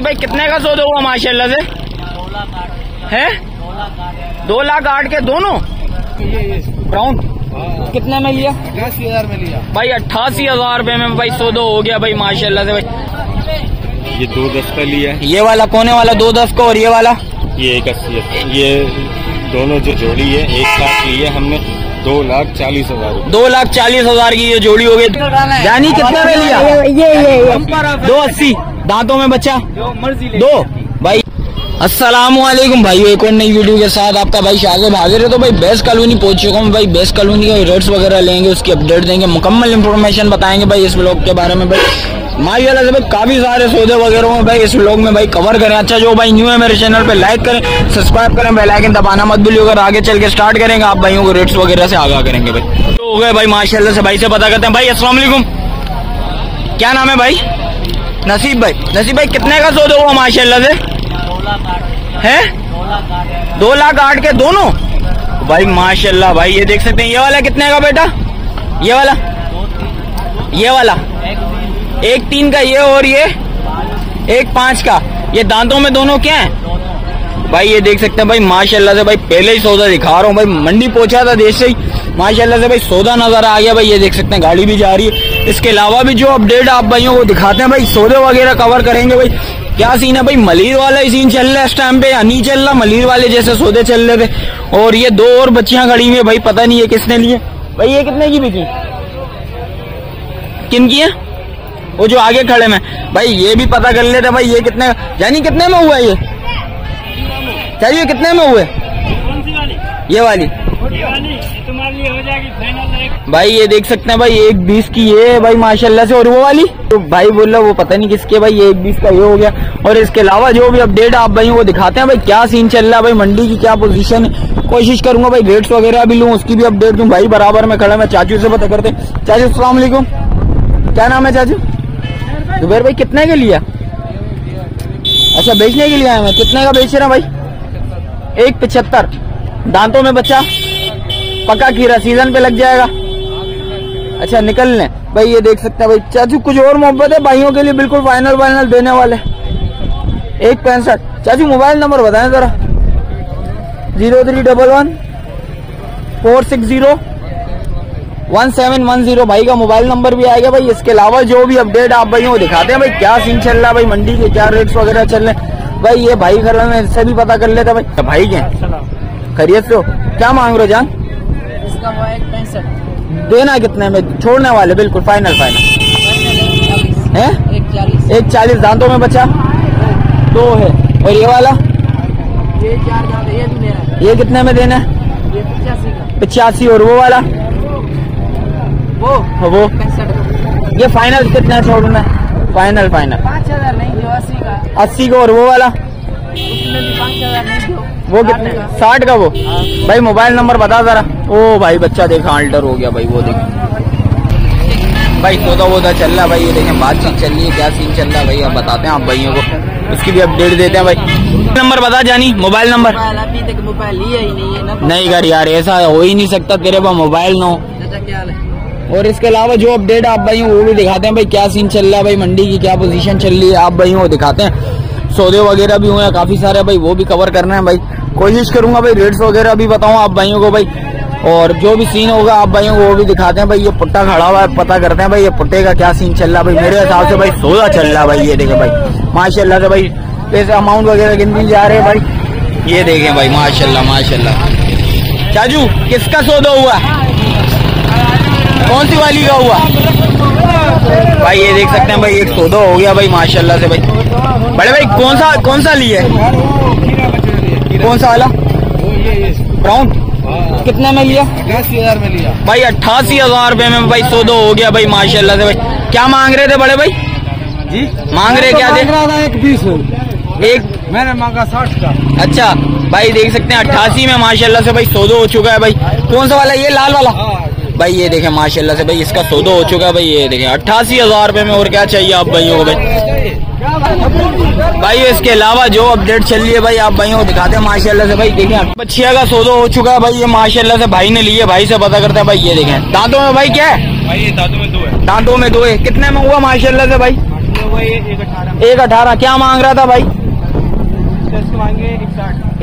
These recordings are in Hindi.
भाई कितने का सौदा हुआ माशाल्लाह से? 2 लाख 8 के दोनों ब्राउन। कितने में लिया? 88,000 में लिया भाई। 88,000 रुपए में भाई सौदा हो गया भाई माशाल्लाह से भाई। ये 210 का लिया है। ये वाला कोने वाला 210 का, और ये वाला ये 81 है। ये दोनों जो जोड़ी है एक साथ ली है हमने 2,40,000। 2,40,000 की ये जोड़ी हो गई। यानी कितने में लिया? ये 280। दांतों में बच्चा 2 भाई। अस्सलामुअलैकुम भाइयों, एक और नई वीडियो के साथ आपका भाई शागिद हाजिर है। तो भाई बेस्ट कॉलोनी पहुंच चुका हूँ भाई। बेस्ट कॉलोनी के रेट्स वगैरह लेंगे, उसकी अपडेट देंगे, मुकम्मल इन्फॉर्मेशन बताएंगे भाई इस व्लॉग के बारे में भाई। माशाल्लाह से भाई काफी सारे सौदे वगैरह में भाई इस व्लॉग में भाई कवर करें। अच्छा जो भाई न्यू है मेरे चैनल पे लाइक करें, सब्सक्राइब करें, बेल आइकन दबाना मत भूलिएगा। और आगे चल के स्टार्ट करेंगे, आप भाइयों को रेट्स वगैरह से आगाह करेंगे भाई। तो हो गए भाई माशाल्लाह से भाई से पता करते हैं। भाई अस्सलाम वालेकुम, क्या नाम है भाई? नसीब भाई। नसीब भाई कितने का सौदा हुआ माशाल्लाह से? 2 लाख 8 के दोनों भाई माशाल्लाह भाई। ये देख सकते हैं। ये वाला कितने का बेटा? ये वाला 1,3 का ये, और ये 1,5 का। ये दांतों में दोनों क्या है भाई? ये देख सकते हैं भाई माशाल्लाह से भाई। पहले ही सौदा दिखा रहा हूँ भाई, मंडी पहुंचा था देश से ही माशाल्लाह से भाई सौदा नजर आ गया भाई। ये देख सकते हैं गाड़ी भी जा रही है। इसके अलावा भी जो अपडेट आप भाइयों को दिखाते हैं भाई, सौदे वगैरह कवर करेंगे भाई। क्या सीन है भाई? मलीर वाला ही सीन चल रहा है इस टाइम पे, या नहीं चल रहा? मलीर वाले जैसे सौदे चल रहे थे। और ये 2 और बच्चियां खड़ी हुई है भाई, पता नहीं है किसने लिए भाई। ये कितने की बिकी? किन की है? वो जो आगे खड़े में भाई। ये भी पता कर लेते भाई। ये कितने यानी कितने में हुआ? ये चाहिए कितने में हुए? ये वाली तुम्हारी हो जाएगी फाइनल भाई। ये देख सकते हैं भाई 1,20 की ये है भाई माशाल्लाह से। और वो वाली तो भाई बोल रहा वो पता नहीं किसके भाई। ये 1,20 का ये हो गया। और इसके अलावा जो भी अपडेट आप भाई को दिखाते हैं भाई, क्या सीन चल रहा है भाई, मंडी की क्या पोजीशन है, कोशिश करूंगा भाई रेट्स वगैरह भी लूँ, उसकी भी अपडेट दूं भाई। बराबर में खड़ा मैं चाचू से पता करते। चाचू अस्सलाम वालेकुम, क्या नाम है चाचू? जुबैर भाई। कितने के लिया? अच्छा बेचने के लिए आए मैं। कितने का बेच रहे हैं भाई? 1,75। दांतों में बच्चा, पक्का खीरा, सीजन पे लग जाएगा। अच्छा निकल लें भाई। ये देख सकते हैं भाई चाचू, कुछ और मोहब्बत है भाइयों के लिए, बिल्कुल फाइनल देने वाले। 1,65। चाचू मोबाइल नंबर बताएं जरा। 0311 460 1710 भाई का मोबाइल नंबर भी आएगा भाई। इसके अलावा जो भी अपडेट आप भाइयों को दिखाते हैं भाई, क्या सीन चल रहा है भाई, मंडी के क्या रेट्स वगैरह चल रहे हैं भाई। ये भाई घर में इससे भी पता कर लेता भाई। भाई क्या खैरियत से हो? क्या मांग रहे हो जान? इसका 1,65 देना कितने में? छोड़ने वाले बिल्कुल फाइनल है? 1,40। दांतों में बचा 2 है। और ये वाला ये 4 दांत, ये भी देना है। ये कितने में देना है? ये 85 का। 85। और वो वाला वो 65। ये फाइनल कितना छोड़ना है? फाइनल 5,000 नहीं दो, 80 का। 80 का। और वो वाला उसमें भी 5,000 नहीं दो। वो कितने? 60 का। वो भाई मोबाइल नंबर बता जरा। ओ भाई बच्चा देखा अल्टर हो गया भाई। वो देखें भाई सौदा वोदा चल रहा है भाई। ये देखें बातचीत चल रही है, क्या सीन चल रहा है भाई अब बताते हैं आप भाइयों को, उसकी भी अपडेट देते हैं भाई। नंबर बता जानी, मोबाइल नंबर। अभी तक मोबाइल लिया ही नहीं है ना। नहीं कर यार, ऐसा हो ही नहीं सकता, तेरे पास मोबाइल ना हो। क्या है? और इसके अलावा जो अपडेट आप भाइयों वो भी दिखाते हैं भाई, क्या सीन चल रहा है भाई, मंडी की क्या पोजीशन चल रही है, आप भाइयों को दिखाते हैं। सौदे वगैरह भी हुए हैं काफी सारे भाई, वो भी कवर करना है भाई। कोशिश करूंगा भाई रेट्स वगैरह भी बताऊं आप भाइयों को भाई। और जो भी सीन होगा आप भाइयों को वो भी दिखाते हैं भाई। ये पुट्टा खड़ा हुआ है, पता करते हैं भाई ये पुट्टे का क्या सीन चल रहा है भाई। मेरे हिसाब से भाई सौदा चल रहा है भाई। ये देखे भाई माशाल्लाह से भाई, पैसे अमाउंट वगैरह गिनती जा रहे हैं भाई। ये देखें भाई माशाल्लाह माशाल्लाह। चाचू किसका सौदा हुआ? कौन सी वाली का हुआ भाई? ये देख सकते हैं भाई एक सौदा हो गया भाई माशाल्लाह से भाई। बड़े भाई कौन सा लिए? कौन सा वाला? ब्राउन। कितने में लिया? 88,000 में लिया भाई। 88,000 रुपए में भाई सौदा हो गया भाई माशाल्लाह से भाई। क्या मांग रहे थे बड़े भाई जी? मांग रहे क्या थे? 1,20। एक मैंने मांगा 60 का। अच्छा भाई देख सकते हैं 88 में माशाल्लाह से भाई सौदा हो चुका है भाई। कौन सा वाला? ये लाल वाला भाई। ये देखें माशाल्लाह से भाई इसका सौदा हो चुका है भाई। ये देखें 88,000 रुपए में, और क्या चाहिए आप भाइयों को भाई। इसके अलावा जो अपडेट चल रही है भाई आप भाइयों को दिखाते हैं माशाल्लाह से भाई। देखें बच्चिया का सौदा हो चुका है भाई। ये माशाल्लाह से भाई ने लिए, भाई से पता करते हैं भाई। ये देखें दांतों में भाई क्या है? भाई ये दांतों में 2 है। दांतों में 2 है। कितने में हुआ माशाल्लाह से भाई? हुआ है 1.18 1.18 क्या मांग रहा था भाई? मांगे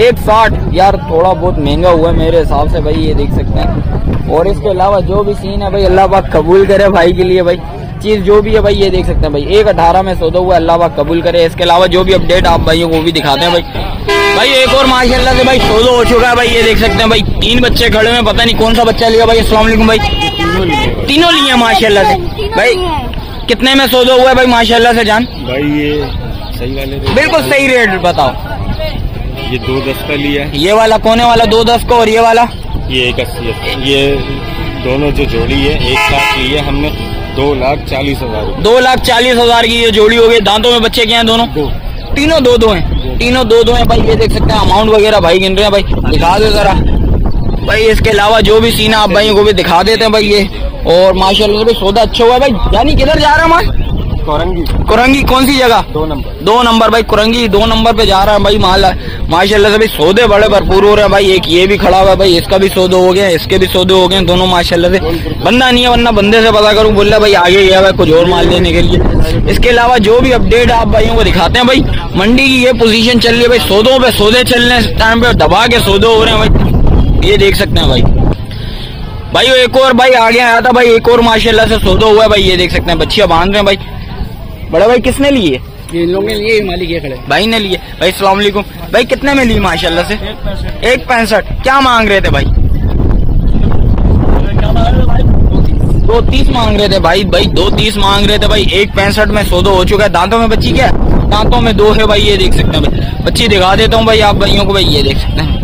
1.60 यार थोड़ा बहुत महंगा हुआ है मेरे हिसाब से भाई, ये देख सकते हैं। और इसके अलावा जो भी सीन है भाई अल्लाह पाक कबूल करे भाई के लिए भाई, चीज जो भी है भाई ये देख सकते हैं भाई। 1.18 में सौदा हुआ, अल्लाह पाक कबूल करे। इसके अलावा जो भी अपडेट आप भाइयों को भी दिखाते हैं भाई। एक और माशाल्लाह से भाई सौदा हो चुका है भाई, ये देख सकते हैं भाई। 3 बच्चे खड़े हैं, पता नहीं कौन सा बच्चा लिया भाई। अस्सलाम वालेकुम भाई। तीनों लिए माशाल्लाह से भाई। कितने में सौदा हुआ है भाई माशाल्लाह से जान? भाई ये सही वाले बिल्कुल सही रेट बताओ। ये 2.10 का लिया है। ये वाला कोने वाला 2.10 का, और ये वाला ये 1.80। ये दोनों जो जोड़ी है एक साथ ली है हमने 2,40,000। 2,40,000 की ये जोड़ी हो गई। दांतों में बच्चे क्या हैं दोनों? तीनों दो हैं। तीनों दो हैं भाई, ये देख सकते हैं। अमाउंट वगैरह भाई गिन रहे हैं भाई, दिखा दो जरा भाई। इसके अलावा जो भी सीन है आप भाइयों को भी दिखा देते हैं भाई ये। और माशाल्लाह से भाई सौदा अच्छा हुआ है भाई। यानी किधर जा रहा है माल? कुरंगी कौन सी जगह? 2 नंबर भाई। कुरंगी 2 नंबर पे जा रहा है भाई माल। माशाल्लाह से भाई सौदे बड़े भरपूर हो रहे हैं भाई। एक ये भी खड़ा हुआ है भाई, इसका भी सौदे हो गए, इसके भी सौदे हो गए दोनों माशाल्लाह से। बंदा नहीं है, वरना बंदे से पता करूं, बोल रहा भाई आगे गया भाई कुछ और माल लेने के लिए। इसके अलावा जो भी अपडेट आप भाइयों को दिखाते हैं भाई। मंडी की ये पोजीशन चल रही है भाई, सौदों पे सौदे चल रहे हैं इस टाइम पे, दबा के सौदे हो रहे हैं भाई, ये देख सकते हैं भाई। एक और भाई आगे आया था भाई, एक और माशाल्लाह से सौदा हुआ है भाई, ये देख सकते हैं। बच्चियां बांध रहे हैं भाई। बड़ा भाई किसने लिए? ये लोग ने लिए, मालिक ये खड़े भाई ने लिए भाई। अस्सलाम वालेकुम भाई। कितने में ली माशाल्लाह से? 1.65 क्या मांग रहे थे भाई? 2.30 मांग रहे थे भाई। 2.30 मांग रहे थे भाई। 1.65 में सौदा हो चुका है। दांतों में बच्ची क्या है? दांतों में 2 है भाई, ये देख सकते हैं भाई। बच्ची दिखा देता हूँ भाई आप भाइयों को भाई, ये देख सकते हैं।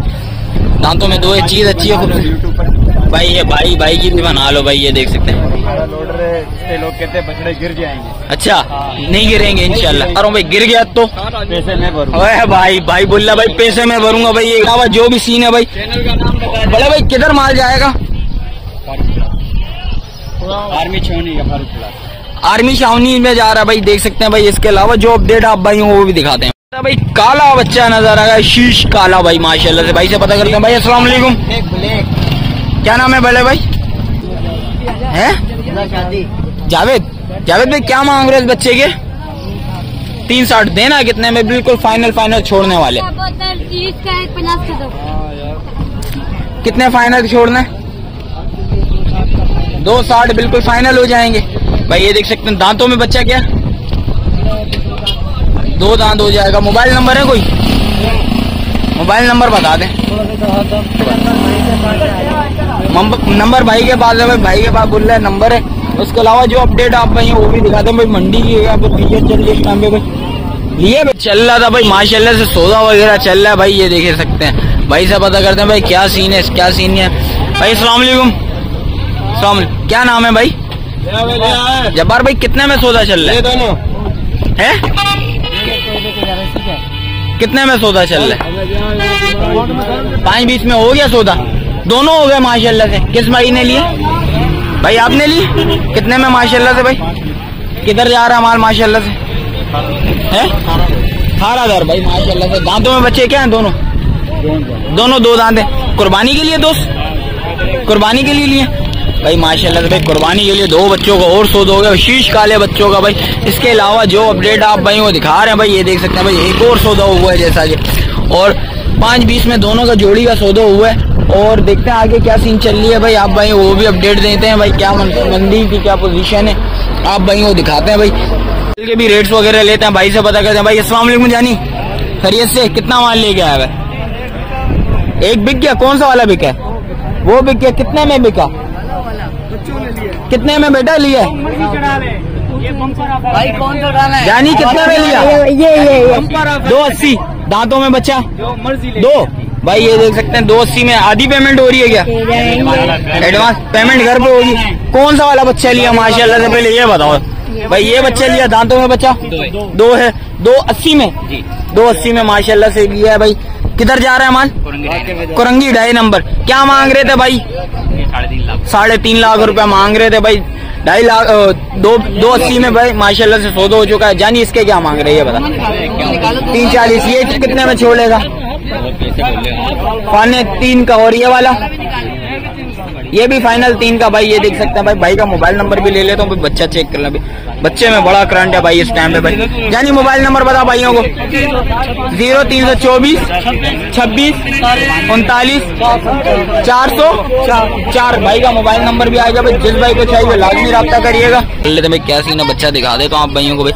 दांतों में 2 है, चीज अच्छी है खूबसूरत भाई। ये भाई की भी बना लो भाई, ये देख सकते हैं। लोग कहते हैं बछड़े गिर जाएंगे। अच्छा नहीं गिरेंगे इंशाल्लाह। अरे भाई गिर गया तो पैसे में भरूंगा भाई बोल रहा भाई पैसे में भरूंगा भाई। ये अलावा जो भी सीन है भाई। बड़े भाई किधर माल जाएगा? आर्मी छावनी आर्मी छावनी में जा रहा है भाई, देख सकते हैं भाई। इसके अलावा जो अपडेट आप भाई वो भी दिखाते हैं भाई। काला बच्चा नजर आ रहा है, शीश काला भाई माशाल्लाह से। भाई से पता करते हैं भाई। अस्सलाम वालेकुम। क्या नाम है बड़े भाई? है जावेद भाई। क्या मांग रहे इस बच्चे के? 3.60 देना कितने में? बिल्कुल फाइनल छोड़ने वाले। कितने फाइनल छोड़ना है? 2.60 बिल्कुल फाइनल हो जाएंगे भाई। ये देख सकते हैं। दांतों में बच्चा क्या? 2 दांत हो जाएगा। मोबाइल नंबर है कोई? मोबाइल नंबर बता दें। नंबर भाई के पास है भाई, भाई के पास बोल रहे नंबर है। उसके अलावा जो अपडेट आप भाई वो भी दिखाते हैं भाई। मंडी की यहाँ पे चल रही है इस टाइम पे भाई। लिए चल रहा था भाई माशाल्लाह से, सौदा वगैरह चल रहा है भाई, ये देख सकते हैं। भाई से पता करते हैं भाई क्या सीन है, क्या सीन है भाई। अस्सलाम वालेकुम। क्या नाम है भाई? जब्बार भाई। कितने में सौदा चल रहा है? दोनों है कितने में सौदा चल रहा है? 5-20 में हो गया सौदा। दोनों हो गए माशाल्लाह से। किस भाई ने लिए भाई? आपने ली? कितने में माशाल्लाह से भाई? किधर जा रहा है माल माशाल्लाह से? है 18,000 भाई माशाल्लाह से। दांतों में बच्चे क्या हैं? दोनों 2 दांत है। कुर्बानी के लिए दोस्त? कुर्बानी के लिए लिए भाई माशाल्लाह से भाई। कुर्बानी के लिए 2 बच्चों का और सौदा हो गया, शीश काले बच्चों का भाई। इसके अलावा जो अपडेट आप भाई वो दिखा रहे हैं भाई, ये देख सकते हैं भाई। एक और सौदा हुआ है जैसा कि, और 5-20 में दोनों का जोड़ी का सौदा हुआ है। और देखते हैं आगे क्या सीन चल रही है भाई। आप भाई वो भी अपडेट देते हैं भाई, क्या मंडी की क्या पोजीशन है आप भाई वो दिखाते हैं भाई। के भी रेट्स वगैरह लेते हैं भाई से पता करते हैं भाई। अस्सलाम वालेकुम जानी, खैरियत से? कितना माल लेके आया है? एक बिक गया? कौन सा वाला बिका? वो बिक गया। कितने में बिका? कितने में बेटा लिया? भाई कौन सा डाला है? जानी कितने में लिया? ये 2.80। दांतों में बच्चा 2 भाई, ये देख सकते हैं। 2.80 में आधी पेमेंट हो रही है क्या? एडवांस पेमेंट घर पे होगी। कौन सा वाला बच्चा लिया माशाल्लाह से? पहले ये बताओ भाई। ये बच्चा लिया, दांतों में बच्चा 2 है। 2.80 में 2.80 में माशाल्लाह से लिया है भाई। किधर जा रहा है माल? कुरंगी 2.5 नंबर। क्या मांग रहे थे भाई? 3.5 लाख रुपया मांग रहे थे भाई। 2.5 लाख 2.80 में भाई माशाल्लाह से सौदा हो चुका है। जानी इसके क्या मांग रहे हैं ये बता। 3.40। ये कितने में छोड़ेगा? 3.25 का। और ये वाला ये भी फाइनल 3 का भाई, ये देख सकते हैं भाई। भाई का मोबाइल नंबर भी ले लेता हूँ, बच्चा चेक कर ले। बच्चे में बड़ा करंट है भाई इस टाइम पे भाई। यानी मोबाइल नंबर बता भाइयों को। 0324 26 39 404 भाई का मोबाइल नंबर भी आएगा भाई। जिस भाई को चाहिए लाजमी रब्ता करिएगा। लेते भाई क्या सीन है, बच्चा दिखा देता हूँ आप भाइयों को भाई।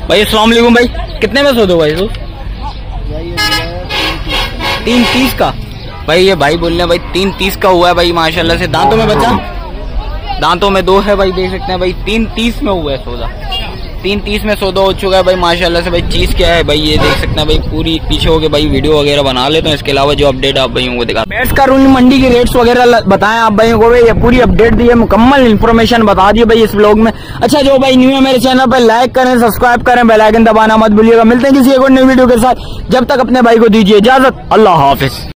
भाई अस्सलाम वालेकुम भाई, कितने में सो दो भाई? 3:30 का भाई। ये भाई बोल रहे हैं भाई 3:30 का हुआ है भाई माशाल्लाह से। दांतों में बच्चा, दांतों में 2 है भाई, देख सकते हैं भाई। 3:30 में हुआ है सौदा, 3:30 में सौदा हो चुका है भाई माशाल्लाह से भाई। चीज क्या है भाई ये देख सकते हैं भाई। पूरी पीछे होके भाई वीडियो वगैरह बना लेते हैं। इसके अलावा जो अपडेट आप भाइयों को दिखा, बेट्स का रूल मंडी की रेट्स वगैरह बताएं आप भाइयों को भाई। ये पूरी अपडेट दी है, मुकम्मल इन्फॉर्मेशन बता दी भाई इस व्लॉग में। अच्छा जो भाई न्यू है मेरे चैनल पर, लाइक करें, सब्सक्राइब करें, बेल आइकन दबाना मत भूलिएगा। मिलते हैं किसी एक और नई वीडियो के साथ, जब तक अपने भाई को दीजिए इजाजत। अल्लाह हाफिज।